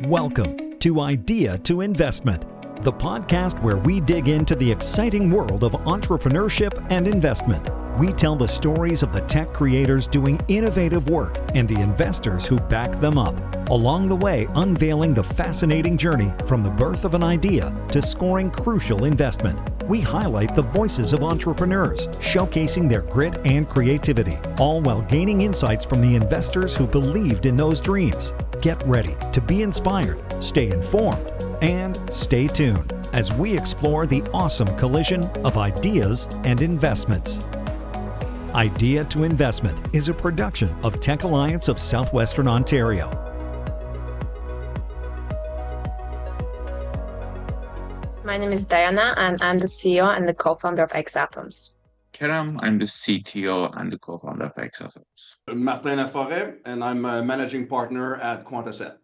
Welcome to Idea to Investment, the podcast where we dig into the exciting world of entrepreneurship and investment. We tell the stories of the tech creators doing innovative work and the investors who back them up. Along the way, unveiling the fascinating journey from the birth of an idea to scoring crucial investment. We highlight the voices of entrepreneurs, showcasing their grit and creativity, all while gaining insights from the investors who believed in those dreams. Get ready to be inspired, stay informed, and stay tuned as we explore the awesome collision of ideas and investments. Idea to Investment is a production of Tech Alliance of Southwestern Ontario. My name is Diana, and I'm the CEO and the co-founder of Xatoms. Kerem, I'm the CTO and the co-founder of Xatoms. Martin Laforest, and I'm a managing partner at Quantacet.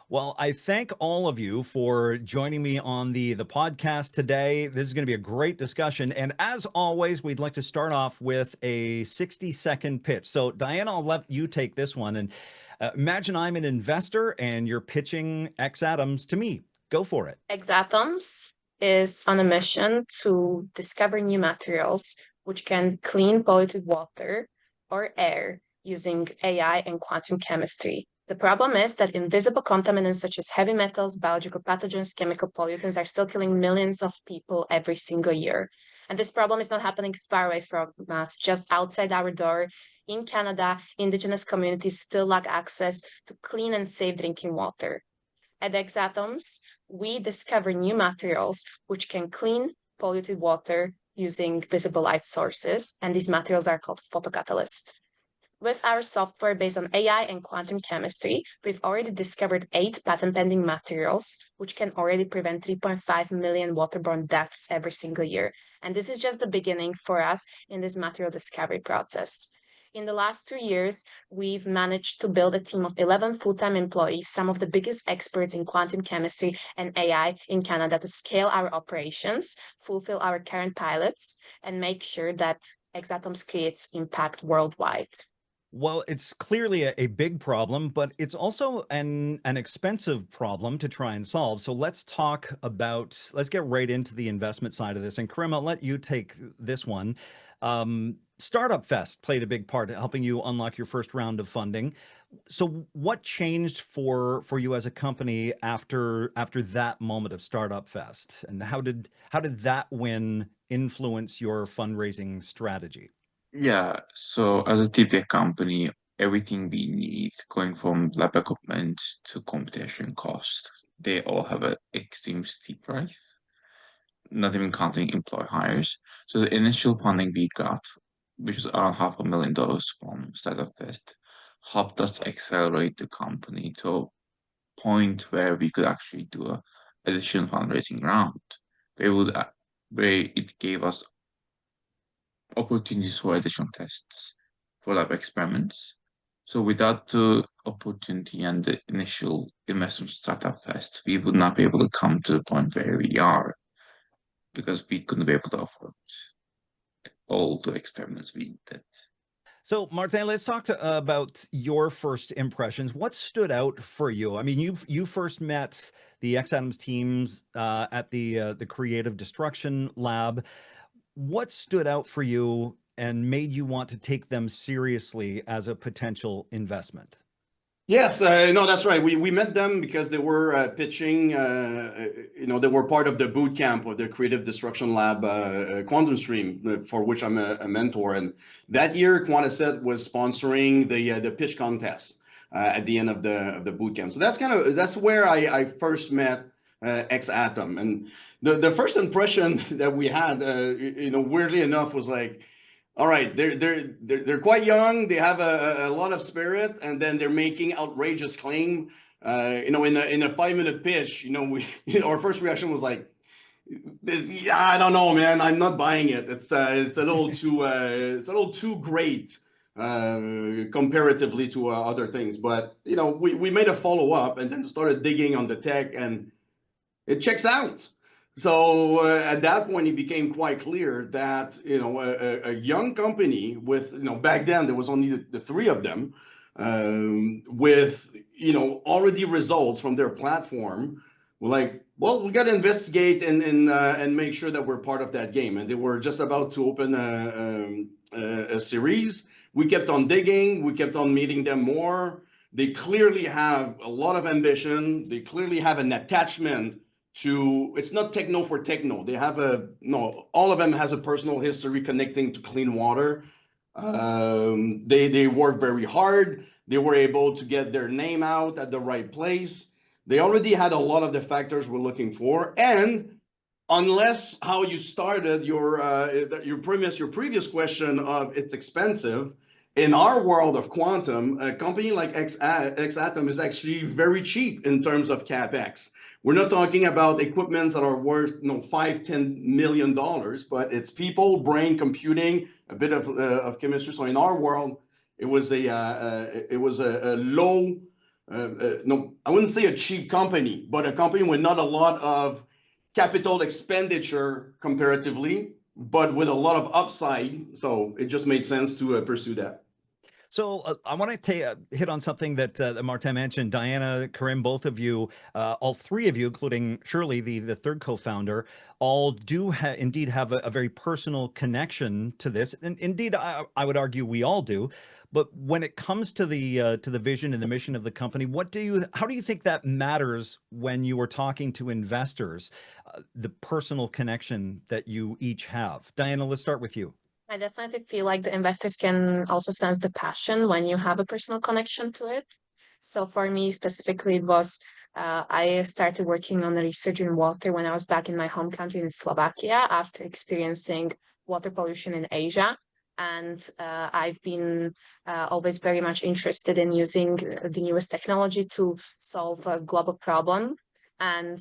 Well, I thank all of you for joining me on the podcast today. This is going to be a great discussion. And as always, we'd like to start off with a 60-second pitch. So Diana, I'll let you take this one. And imagine I'm an investor and you're pitching Xatoms to me. Go for it. Xatoms is on a mission to discover new materials which can clean polluted water or air using AI and quantum chemistry. The problem is that invisible contaminants such as heavy metals, biological pathogens, chemical pollutants are still killing millions of people every single year. And this problem is not happening far away from us, just outside our door. In Canada, Indigenous communities still lack access to clean and safe drinking water. At Xatoms, we discover new materials which can clean polluted water using visible light sources, and these materials are called photocatalysts. With our software based on AI and quantum chemistry, we've already discovered 8 patent-pending materials, which can already prevent 3.5 million waterborne deaths every single year. And this is just the beginning for us in this material discovery process. In the last 2 years, we've managed to build a team of 11 full-time employees, some of the biggest experts in quantum chemistry and AI in Canada, to scale our operations, fulfill our current pilots, and make sure that Xatoms creates impact worldwide. Well, it's clearly a big problem, but it's also an expensive problem to try and solve. So let's get right into the investment side of this. And Kerem, I'll let you take this one. Startup Fest played a big part in helping you unlock your first round of funding. So what changed for you as a company after that moment of Startup Fest? And how did that win influence your fundraising strategy? Yeah, so as a deeptech company, everything we need, going from lab equipment to computation cost, they all have an extreme steep price, not even counting employee hires. So the initial funding we got, which was around $500,000 from Startup Fest, helped us accelerate the company to a point where we could actually do an additional fundraising round, where it gave us opportunities for additional tests for lab experiments. So without the opportunity and the initial investment Startup Fest, we would not be able to come to the point where we are, because we couldn't be able to afford all the experiments we did. So, Martin, let's talk about your first impressions. What stood out for you? I mean, you first met the Xatoms teams at the Creative Destruction Lab. What stood out for you and made you want to take them seriously as a potential investment? Yes, no, that's right. We met them because they were pitching, they were part of the boot camp of the Creative Destruction Lab Quantum Stream, for which I'm a mentor. And that year, Quantacet was sponsoring the pitch contest at the end of the boot camp. So that's where I first met Xatom. And the first impression that we had, weirdly enough, was like, all right, they're quite young. They have a lot of spirit, and then they're making outrageous claim. In a 5-minute pitch, our first reaction was like, I don't know, man. I'm not buying it. It's a little too great comparatively to other things. But we made a follow up and then started digging on the tech, and it checks out. So at that point, it became quite clear that a young company with back then there was only the 3 of them, with already results from their platform. We're like, well, we got to investigate and make sure that we're part of that game. And they were just about to open a series. We kept on digging. We kept on meeting them more. They clearly have a lot of ambition. They clearly have an attachment to, it's not techno for techno. They have all of them has a personal history connecting to clean water. They work very hard. They were able to get their name out at the right place. They already had a lot of the factors we're looking for. And unless how you started your previous question of it's expensive, in our world of quantum, a company like Xatom is actually very cheap in terms of capex. We're not talking about equipments that are worth $5-10 million, but it's people, brain, computing, a bit of chemistry. So in our world, it was a low, no, I wouldn't say a cheap company, but a company with not a lot of capital expenditure comparatively, but with a lot of upside. So it just made sense to pursue that. So I want to hit on something that Martin mentioned. Diana, Kerem, both of you, all three of you, including Shirley, the third co-founder, all do indeed have a very personal connection to this. And indeed, I would argue we all do. But when it comes to the vision and the mission of the company, how do you think that matters when you are talking to investors? The personal connection that you each have. Diana, let's start with you. I definitely feel like the investors can also sense the passion when you have a personal connection to it. So for me specifically, it was I started working on the research in water when I was back in my home country in Slovakia after experiencing water pollution in Asia. And I've been always very much interested in using the newest technology to solve a global problem. And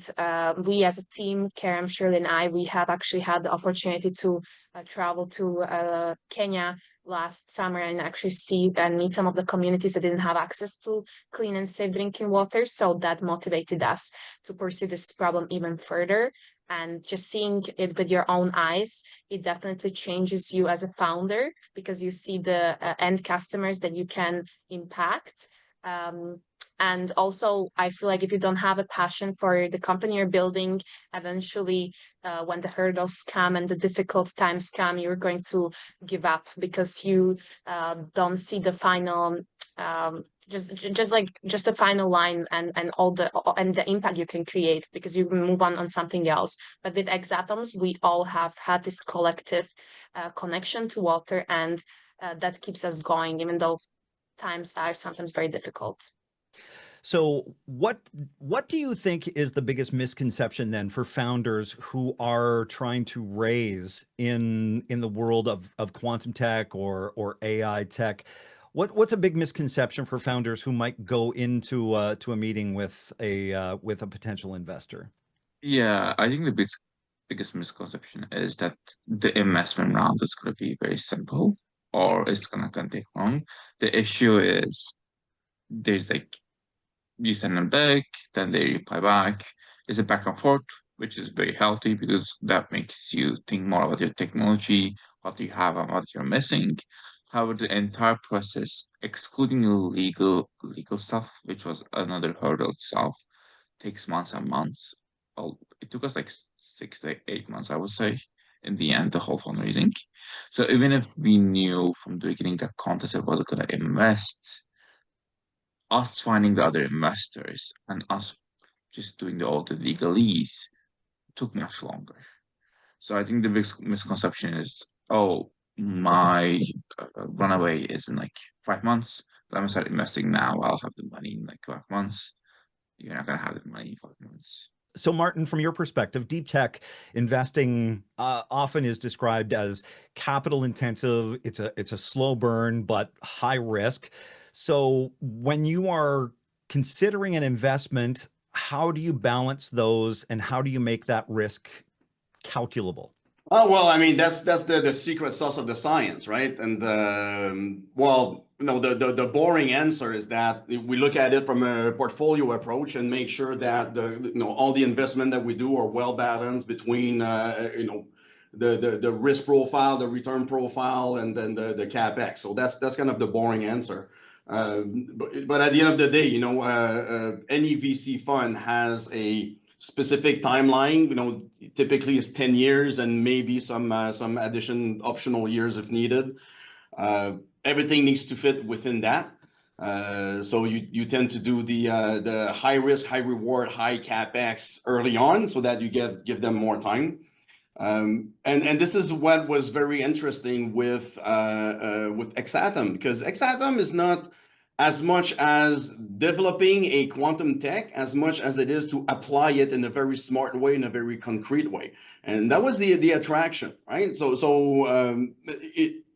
we as a team, Kerem, Shirley, and I, we have actually had the opportunity to travel to Kenya last summer and actually see and meet some of the communities that didn't have access to clean and safe drinking water. So that motivated us to pursue this problem even further. And just seeing it with your own eyes, it definitely changes you as a founder because you see the end customers that you can impact. And also, I feel like if you don't have a passion for the company you're building, eventually, when the hurdles come and the difficult times come, you're going to give up because you don't see the final, just the final line and the impact you can create because you move on something else. But with Xatoms, we all have had this collective connection to water, and that keeps us going, even though times are sometimes very difficult. So what do you think is the biggest misconception then for founders who are trying to raise in the world of quantum tech or AI tech? What's a big misconception for founders who might go into to a meeting with a potential investor? Yeah, I think the biggest misconception is that the investment round is going to be very simple or it's going to take long. The issue is there's like you send them back, then they reply back. It's a back and forth, which is very healthy because that makes you think more about your technology, what you have and what you're missing. However, the entire process, excluding the legal stuff, which was another hurdle itself, takes months and months. Well, it took us like 6 to 8 months, I would say, in the end, the whole fundraising. So even if we knew from the beginning that Quantacet was going to invest, us finding the other investors and us just doing all the legalese took much longer. So I think the big misconception is, oh, my runaway is in like 5 months. Let me start investing now. I'll have the money in like 5 months. You're not going to have the money in 5 months. So Martin, from your perspective, deep tech investing often is described as capital intensive. It's a slow burn, but high risk. So when you are considering an investment, how do you balance those and how do you make that risk calculable? Oh, well, I mean, that's the secret sauce of the science, right? And well, the boring answer is that we look at it from a portfolio approach and make sure that all the investment that we do are well balanced between the risk profile, the return profile, and then the capex. So that's kind of the boring answer. But at the end of the day, any VC fund has a specific timeline. Typically it's 10 years and maybe some optional years if needed. Everything needs to fit within that. So you tend to do the high risk, high reward, high capex early on, so that you give them more time. And this is what was very interesting with Xatom, because Xatom is not as much as developing a quantum tech as much as it is to apply it in a very smart way, in a very concrete way. And that was the attraction, right?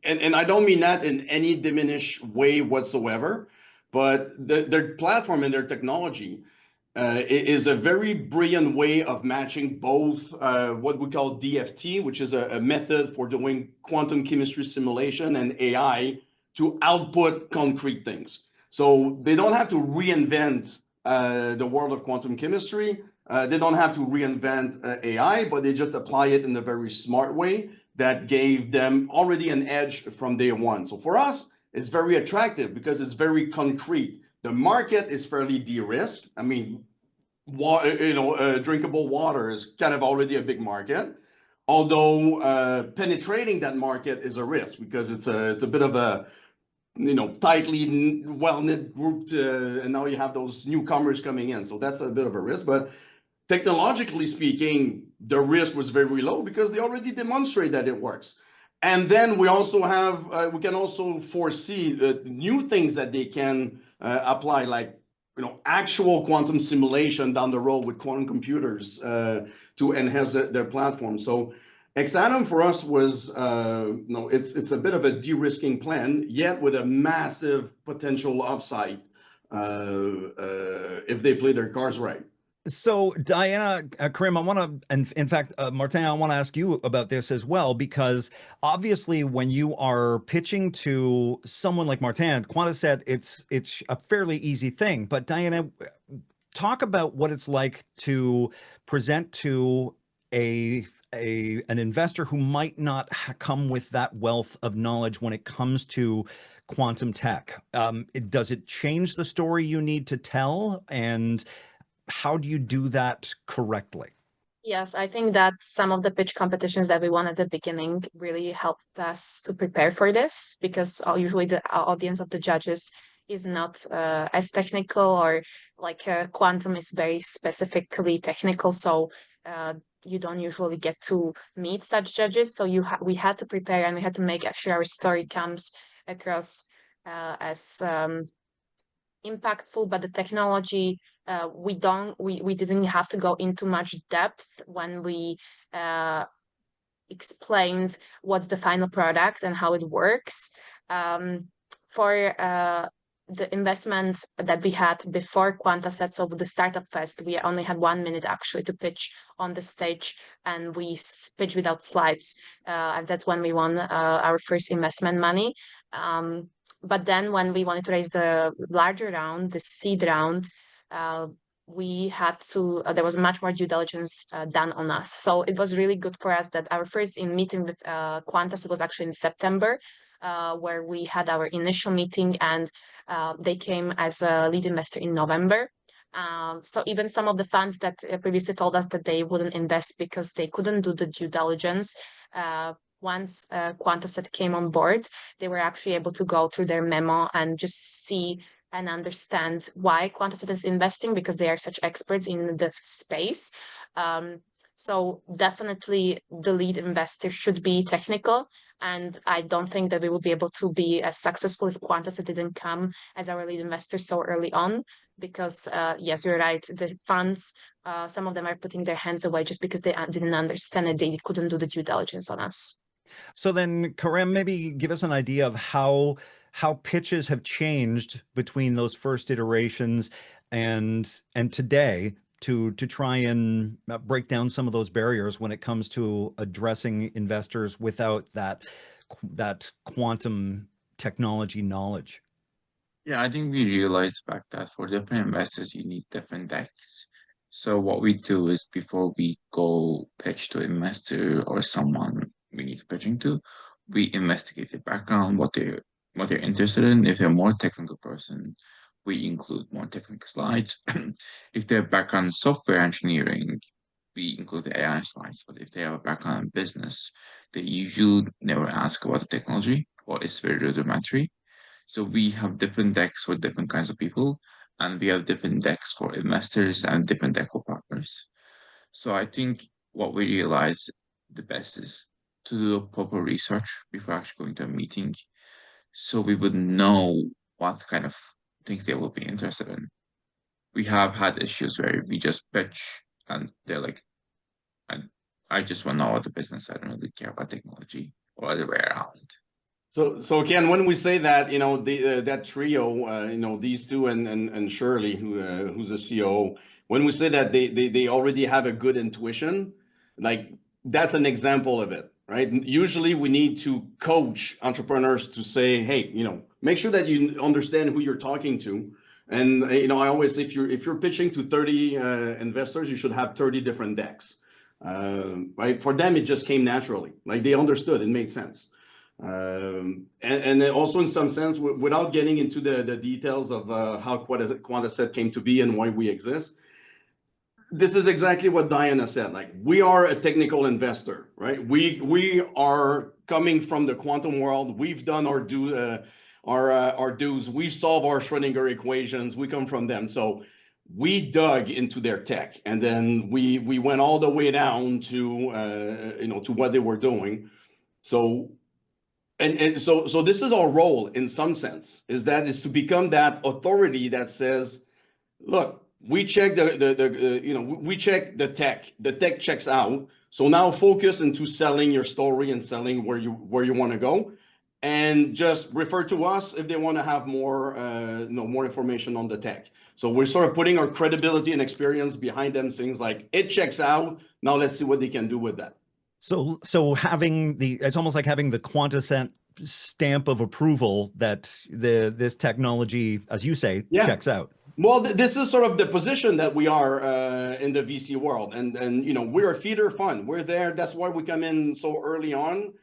And I don't mean that in any diminished way whatsoever, but their platform and their technology is a very brilliant way of matching both what we call DFT, which is a method for doing quantum chemistry simulation, and AI to output concrete things. So they don't have to reinvent the world of quantum chemistry. They don't have to reinvent AI, but they just apply it in a very smart way that gave them already an edge from day one. So for us, it's very attractive because it's very concrete. The market is fairly de-risked. I mean, drinkable water is kind of already a big market, although penetrating that market is a risk because it's a bit of a tightly well-knit group, and now you have those newcomers coming in. So that's a bit of a risk. But technologically speaking, the risk was very low because they already demonstrate that it works. And then we also have, we can also foresee new things that they can apply, like actual quantum simulation down the road with quantum computers to enhance their platform. So Xatom for us was, it's a bit of a de-risking plan, yet with a massive potential upside if they play their cards right. So Diana, Kerem, I want to, and in fact, Martin, I want to ask you about this as well, because obviously when you are pitching to someone like Martin, Quantacet, it's a fairly easy thing. But Diana, talk about what it's like to present to an investor who might not come with that wealth of knowledge when it comes to quantum tech. Does it change the story you need to tell? And how do you do that correctly? Yes, I think that some of the pitch competitions that we won at the beginning really helped us to prepare for this, because usually the audience of the judges is not as technical, or like quantum is very specifically technical. So you don't usually get to meet such judges. So we had to prepare, and we had to make sure our story comes across as impactful, but the technology, we didn't have to go into much depth when we explained what's the final product and how it works. For the investment that we had before Quantacet, so the Startup Fest, we only had 1 minute actually to pitch on the stage, and we pitched without slides, and that's when we won our first investment money. But then when we wanted to raise the larger round, the seed round, we had to, there was much more due diligence done on us. So it was really good for us that our first meeting with Quantacet was actually in September, where we had our initial meeting, and they came as a lead investor in November. So even some of the funds that previously told us that they wouldn't invest because they couldn't do the due diligence, once Quantacet came on board, they were actually able to go through their memo and just see and understand why Quantacet is investing, because they are such experts in the space. So definitely the lead investor should be technical, and I don't think that we will be able to be as successful if Quantacet didn't come as our lead investor so early on, because yes, you're right, the funds, some of them are putting their hands away just because they didn't understand it, they couldn't do the due diligence on us. So then, Kerem, maybe give us an idea of how pitches have changed between those first iterations and today to try and break down some of those barriers when it comes to addressing investors without that quantum technology knowledge. Yeah, I think we realized back that for different investors, you need different decks. So what we do is, before we go pitch to an investor or someone we need pitching to, we investigate their background, what they're what they're interested in. If they're a more technical person, we include more technical slides. If they're background in software engineering, we include the AI slides. But if they have a background in business, they usually never ask about the technology, or it's very rudimentary. So we have different decks for different kinds of people, and we have different decks for investors and different deck for partners. So I think what we realize the best is to do proper research before actually going to a meeting, so we would know what kind of things they will be interested in. We have had issues where we just pitch and they're like, I, I just want to know about the business. I don't really care about technology, or other way around. So Ken, when we say that, that trio, these two and Shirley, who's a COO, when we say that they already have a good intuition, like that's an example of it, right? Usually we need to coach entrepreneurs to say, hey, make sure that you understand who you're talking to. And I always say, if you're pitching to 30 investors, you should have 30 different decks, right? For them, it just came naturally, like they understood, it made sense. And then also in some sense, without getting into the details of how Quantacet came to be and why we exist, this is exactly what Diana said. Like, we are a technical investor, right? We are coming from the quantum world. We've done our dues. We've solved our Schrödinger equations. We come from them. So we dug into their tech, and then we went all the way down to to what they were doing. So so this is our role in some sense, is to become that authority that says, look, we check we check the tech checks out. So now focus into selling your story and selling where you want to go, and just refer to us if they want to have more more information on the tech. So we're sort of putting our credibility and experience behind them, things like, it checks out, now let's see what they can do with that. So it's almost like having the Quantacet stamp of approval that this technology, as you say, checks out. Well, this is sort of the position that we are in the VC world, and we're a feeder fund. We're there. That's why we come in so early on,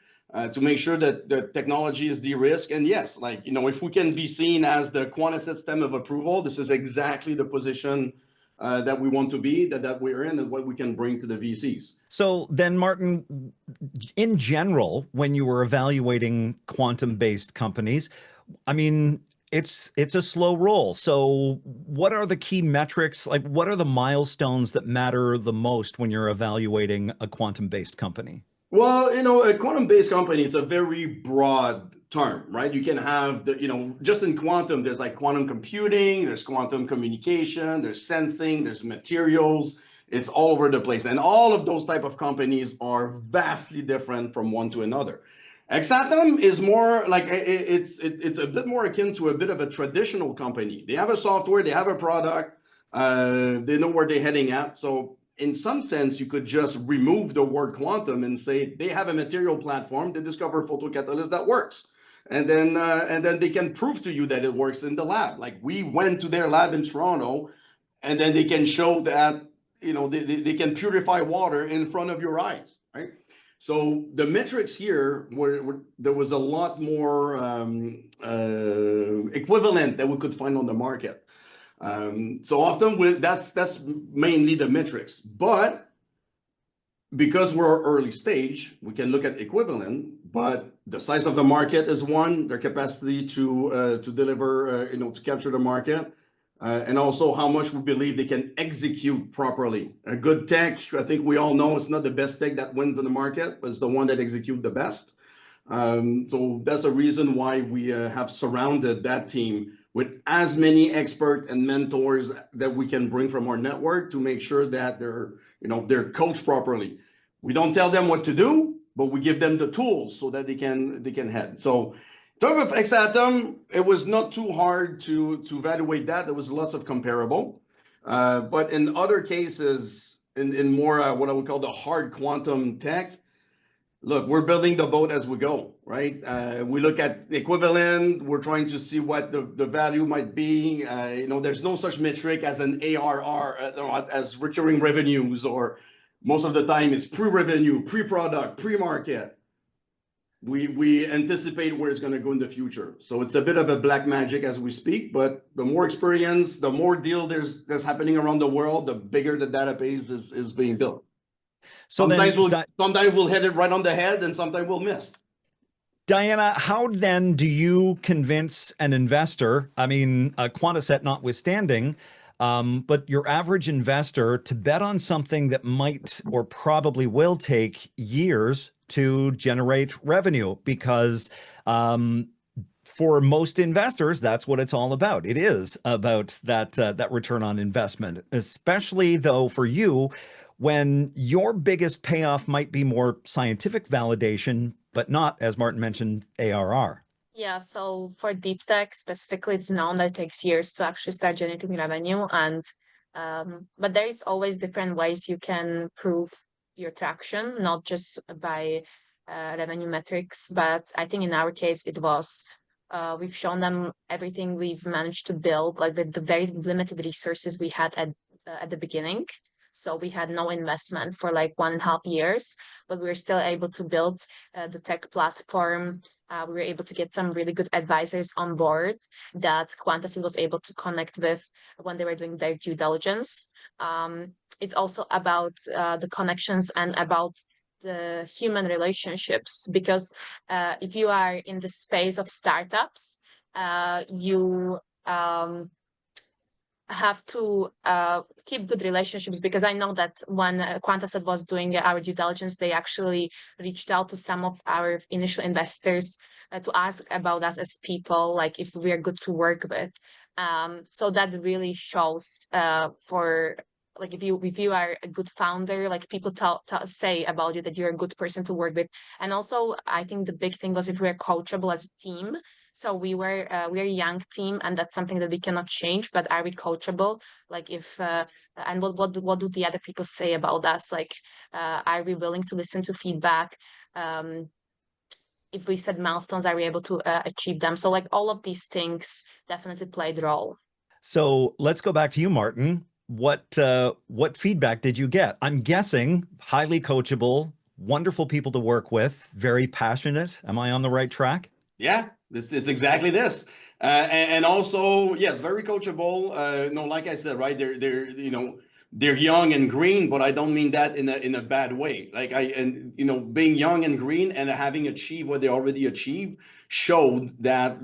to make sure that the technology is de-risked. And yes, like, if we can be seen as the Quantacet stamp of approval, this is exactly the position that we want to be, that we're in, and what we can bring to the VCs. So then, Martin, in general, when you were evaluating quantum-based companies, I mean, it's a slow roll. So what are the key metrics? Like, what are the milestones that matter the most when you're evaluating a quantum-based company? Well, a quantum-based company is a very broad term, right? You can have just in quantum, there's like quantum computing, there's quantum communication, there's sensing, there's materials. It's all over the place. And all of those type of companies are vastly different from one to another. Xatom is more like, it's a bit more akin to a bit of a traditional company. They have a software, they have a product, they know where they're heading at. So in some sense, you could just remove the word quantum and say they have a material platform, they discover photocatalyst that works. And then they can prove to you that it works in the lab. Like, we went to their lab in Toronto, and then they can show that they can purify water in front of your eyes, right? So the metrics here there was a lot more equivalent that we could find on the market. So often that's mainly the metrics, but because we're early stage, we can look at equivalent, but the size of the market is one, their capacity to deliver, to capture the market, and also how much we believe they can execute properly. A good tech, I think we all know, it's not the best tech that wins in the market, but it's the one that executes the best. So that's a reason why we have surrounded that team with as many experts and mentors that we can bring from our network to make sure that they're coached properly. We don't tell them what to do, but we give them the tools so that they can head. So in terms of Xatom, it was not too hard to evaluate that. There was lots of comparable. But in other cases, in more what I would call the hard quantum tech, look, we're building the boat as we go, right? We look at equivalent. We're trying to see what the value might be. There's no such metric as an ARR, as recurring revenues, or most of the time it's pre-revenue, pre-product, pre-market. we anticipate where it's going to go in the future. So it's a bit of a black magic as we speak, but the more experience, the more deal that's happening around the world, the bigger the database is being built. So sometimes we'll hit it right on the head and sometimes we'll miss. Diana, how then do you convince an investor, I mean, Quantacet notwithstanding, but your average investor to bet on something that might or probably will take years to generate revenue? Because for most investors, that's what it's all about. It is about that return on investment, especially though for you, when your biggest payoff might be more scientific validation, but not, as Martin mentioned, ARR. Yeah, so for deep tech specifically, it's known that it takes years to actually start generating revenue. And but there is always different ways you can prove your traction, not just by revenue metrics. But I think in our case, it was we've shown them everything we've managed to build, like with the very limited resources we had at the beginning. So we had no investment for like 1.5 years, but we were still able to build the tech platform. We were able to get some really good advisors on board that Quantacet was able to connect with when they were doing their due diligence. It's also about the connections and about the human relationships, because if you are in the space of startups, you have to keep good relationships, because I know that when Quantacet was doing our due diligence, they actually reached out to some of our initial investors to ask about us as people, like if we are good to work with. So that really shows for like if you are a good founder, like people say about you that you're a good person to work with. And also I think the big thing was if we're coachable as a team. So we're a young team, and that's something that we cannot change. But are we coachable? Like if and what do the other people say about us? Like are we willing to listen to feedback? If we set milestones, are we able to achieve them? So like all of these things definitely played a role. So let's go back to you, Martin. What feedback did you get? I'm guessing highly coachable, wonderful people to work with, very passionate. Am I on the right track? Yeah, it's exactly this. And also, yes, very coachable. No, like I said, right, they're young and green, but I don't mean that in a bad way. Like being young and green and having achieved what they already achieved showed that,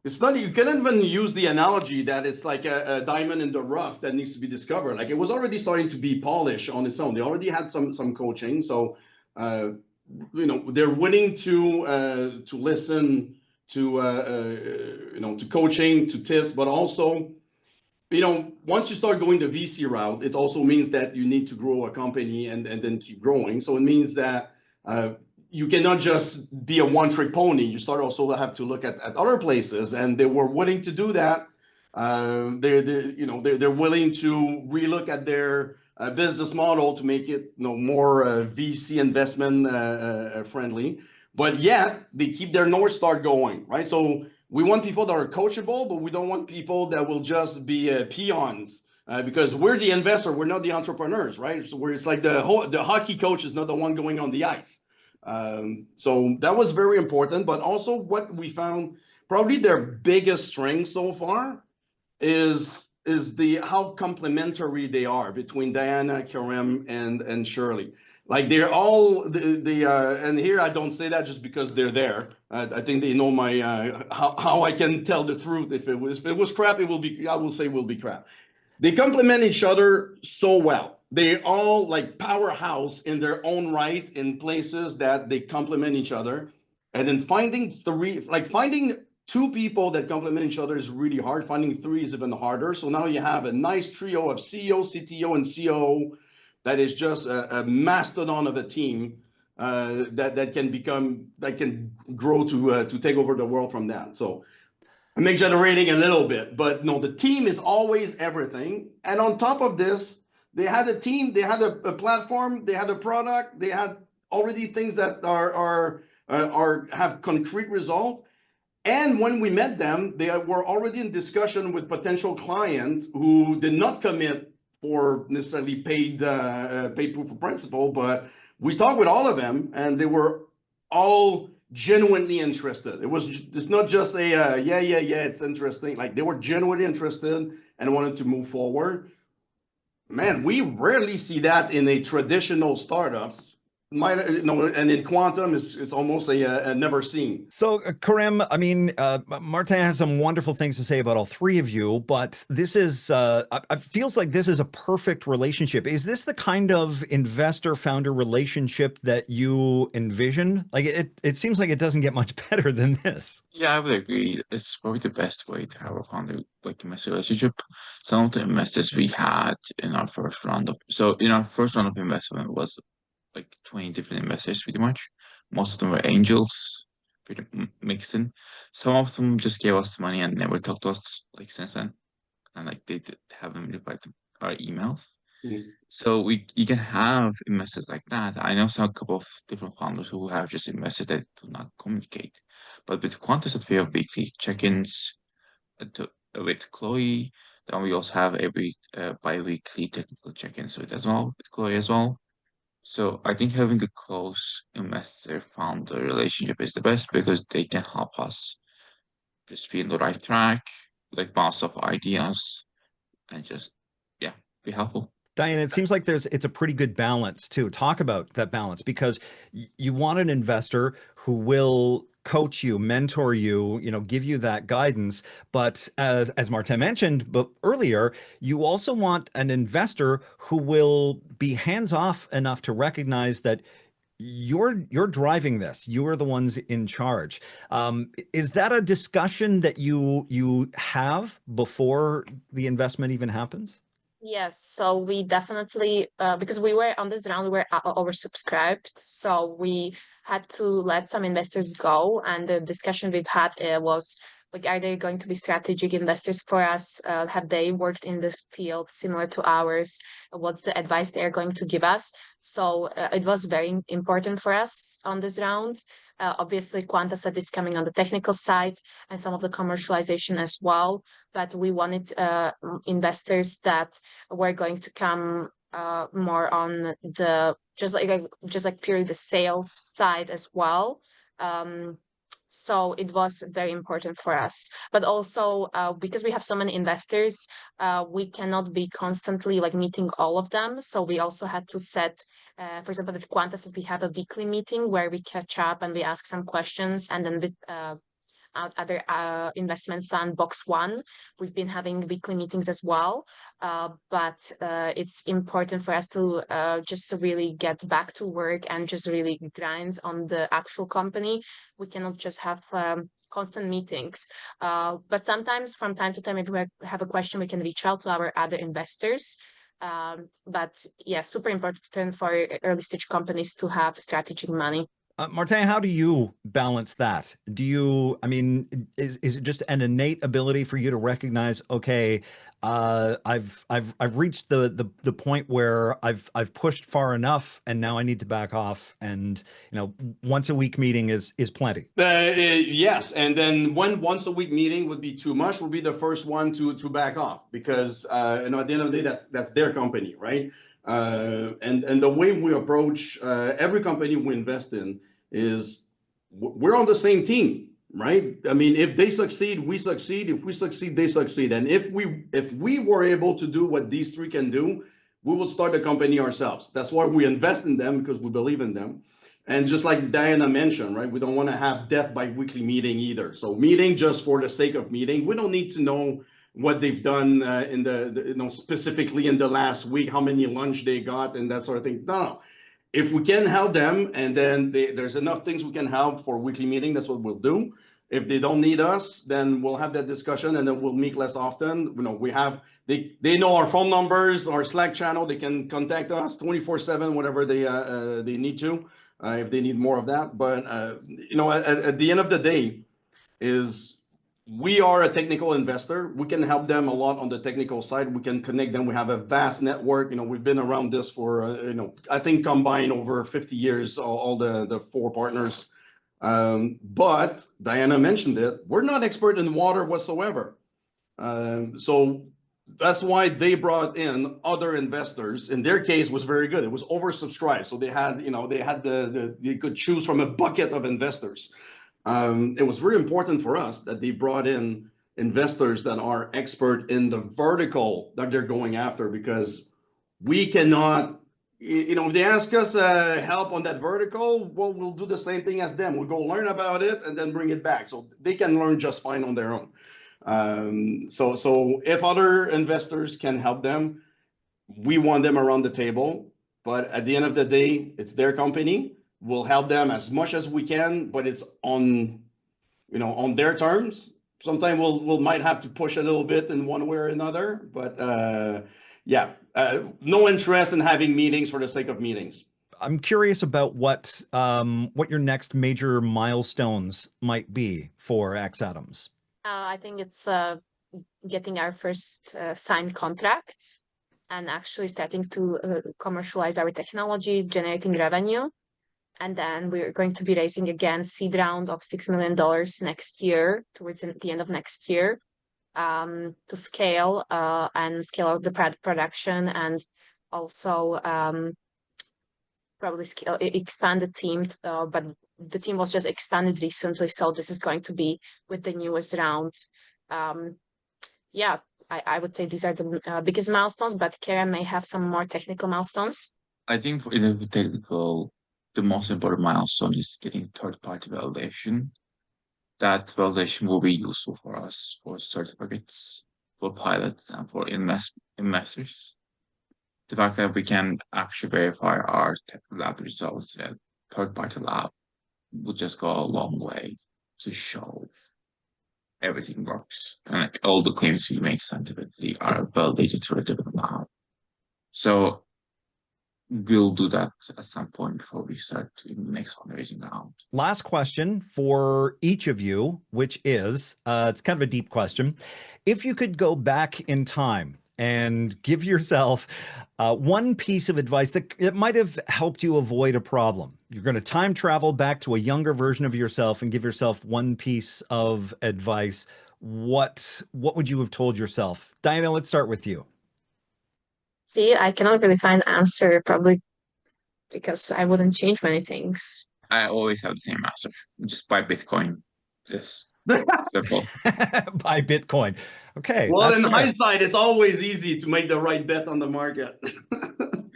it's not, you can't even use the analogy that it's like a diamond in the rough that needs to be discovered. Like it was already starting to be polished on its own. They already had some coaching. So, they're willing to listen to coaching, to tips, but also, once you start going the VC route, it also means that you need to grow a company and then keep growing. So it means that you cannot just be a one-trick pony. You start also have to look at other places, and they were willing to do that. They're willing to relook at their business model to make it more VC investment friendly, but yet they keep their North Star going, right? So we want people that are coachable, but we don't want people that will just be peons because we're the investor, we're not the entrepreneurs, right? So it's like the hockey coach is not the one going on the ice. So that was very important, but also what we found, probably their biggest strength so far is how complementary they are between Diana, Kerem, and Shirley. Like they're all and here I don't say that just because they're there. I think they know my how I can tell the truth. If it was crap, I will say will be crap. They complement each other so well. They all like powerhouse in their own right in places that they complement each other. And then finding two people that complement each other is really hard. Finding three is even harder. So now you have a nice trio of CEO, CTO, and COO that is just a mastodon of a team that can grow to take over the world from that. So I'm exaggerating a little bit, but no, the team is always everything. And on top of this, they had a team, they had a platform, they had a product, they had already things that have concrete results. And when we met them, they were already in discussion with potential clients who did not commit for necessarily paid proof of principle, but we talked with all of them, and they were all genuinely interested. It's not just a yeah, it's interesting. Like they were genuinely interested and wanted to move forward. Man, we rarely see that in a traditional startups. And in quantum, it's almost a never seen. So, Kerem, I mean, Martin has some wonderful things to say about all three of you, but this is, it feels like this is a perfect relationship. Is this the kind of investor-founder relationship that you envision? Like, it seems like it doesn't get much better than this. Yeah, I would agree. It's probably the best way to have a founder like investor relationship. Some of the investors we had in our first round of investment was like 20 different investors pretty much. Most of them were angels, pretty mixed in. Some of them just gave us money and never talked to us like since then. And like haven't replied to our emails. Mhm. So you can have investors like that. I know some couple of different founders who have just investors that do not communicate. But with Quantacet, we have weekly check-ins with Chloe. Then we also have every bi-weekly technical check-ins with Chloe as well. So I think having a close investor-founder relationship is the best because they can help us just be on the right track, like bounce off ideas, and just yeah, be helpful. Diane, it seems like it's a pretty good balance too. Talk about that balance because you want an investor who will coach you, mentor you, give you that guidance. But as Martin mentioned but earlier, you also want an investor who will be hands-off enough to recognize that you're driving this. You are the ones in charge. Is that a discussion that you have before the investment even happens? Yes, so we definitely, because we were on this round, we were oversubscribed, so we had to let some investors go. And the discussion we've had was like, are they going to be strategic investors for us? Have they worked in the field similar to ours? What's the advice they are going to give us? So it was very important for us on this round. Obviously, Quantacet is coming on the technical side and some of the commercialization as well. But we wanted investors that were going to come more on the just like purely the sales side as well. So it was very important for us. But also because we have so many investors, we cannot be constantly like meeting all of them. So we also had to set for example, with Quantacet, we have a weekly meeting where we catch up and we ask some questions. And then with other investment fund, Box One, we've been having weekly meetings as well. But it's important for us to just really get back to work and just really grind on the actual company. We cannot just have constant meetings. But sometimes from time to time, if we have a question, we can reach out to our other investors. But yeah, super important for early stage companies to have strategic money. Martin, how do you balance that? I mean, is it just an innate ability for you to recognize, okay, I've reached the point where I've pushed far enough, and now I need to back off, and once a week meeting is plenty. Yes, and then once a week meeting would be too much, would be the first one to back off because at the end of the day, that's their company, right? And the way we approach every company we invest in is we're on the same team, right? I mean, if they succeed, we succeed. If we succeed, they succeed. And if we were able to do what these three can do, we will start the company ourselves. That's why we invest in them, because we believe in them. And just like Diana mentioned, right, we don't want to have death by weekly meeting either. So meeting just for the sake of meeting. We don't need to know what they've done in the specifically in the last week, how many lunch they got and that sort of thing. No. If we can help them and then there's enough things we can help for weekly meeting, that's what we'll do. If they don't need us, then we'll have that discussion and then we'll meet less often. They know our phone numbers, our Slack channel. They can contact us 24/7, whatever they need to, if they need more of that. But at the end of the day, we are a technical investor. We can help them a lot on the technical side. We can connect them. We have a vast network. We've been around this for, I think combined over 50 years, all the four partners. But Diana mentioned it. We're not expert in water whatsoever. So that's why they brought in other investors. In their case, was very good. It was oversubscribed, so they had, they could choose from a bucket of investors. It was very important for us that they brought in investors that are expert in the vertical that they're going after, because we cannot, if they ask us help on that vertical, well, we'll do the same thing as them. We'll go learn about it and then bring it back. So they can learn just fine on their own. So if other investors can help them, we want them around the table. But at the end of the day, it's their company. We'll help them as much as we can, but it's on their terms. Sometimes we'll might have to push a little bit in one way or another. But no interest in having meetings for the sake of meetings. I'm curious about what your next major milestones might be for Xatoms. I think it's getting our first signed contract and actually starting to commercialize our technology, generating revenue. And then we're going to be raising again seed round of $6 million next year, towards the end of next year, to scale and scale out the production, and also probably expand the team. But the team was just expanded recently, so this is going to be with the newest round. I would say these are the biggest milestones, but Kerem may have some more technical milestones. I think for the technical, the most important milestone is getting third-party validation. That validation will be useful for us for certificates, for pilots, and for investors. The fact that we can actually verify our lab results in a third-party lab will just go a long way to show everything works, and all the claims we make scientifically are validated through a different lab. So we'll do that at some point before we start in the next fundraising round. Last question for each of you, which is, it's kind of a deep question. If you could go back in time and give yourself one piece of advice that might have helped you avoid a problem, you're going to time travel back to a younger version of yourself and give yourself one piece of advice, what would you have told yourself? Diana, let's start with you. See, I cannot really find an answer, probably because I wouldn't change many things. I always have the same answer. Just buy Bitcoin. Just simple. Buy Bitcoin. Okay. Well, in hindsight, it's always easy to make the right bet on the market.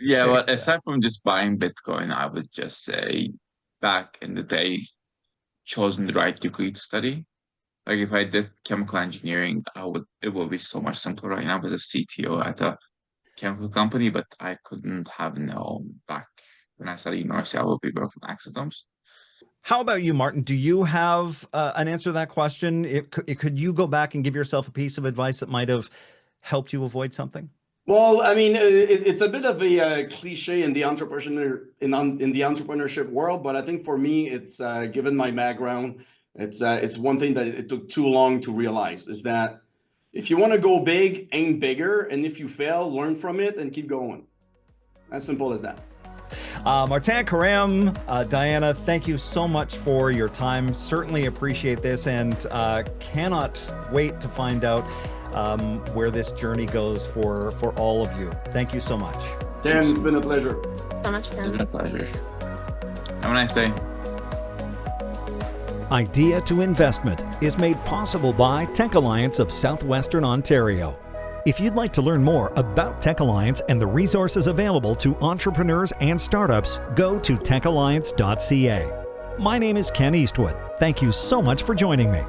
Yeah, but aside from just buying Bitcoin, I would just say back in the day, chosen the right degree to study. Like if I did chemical engineering, it would be so much simpler right now with a CTO at a chemical company, but I couldn't have known back when I studied university, I would be working on Xatoms. How about you, Martin? Do you have an answer to that question? Could you go back and give yourself a piece of advice that might have helped you avoid something? Well, I mean, it's a bit of a cliche in the entrepreneurship world, but I think for me, it's given my background, it's one thing that it took too long to realize, is that if you want to go big, aim bigger, and if you fail, learn from it and keep going. As simple as that. Martin, Kerem, Diana, thank you so much for your time. Certainly appreciate this, and cannot wait to find out where this journey goes for all of you. Thank you so much. Dan, it's been a pleasure. So much fun. It's been a pleasure. Have a nice day. Idea to Investment is made possible by Tech Alliance of Southwestern Ontario. If you'd like to learn more about Tech Alliance and the resources available to entrepreneurs and startups, go to techalliance.ca. My name is Ken Eastwood. Thank you so much for joining me.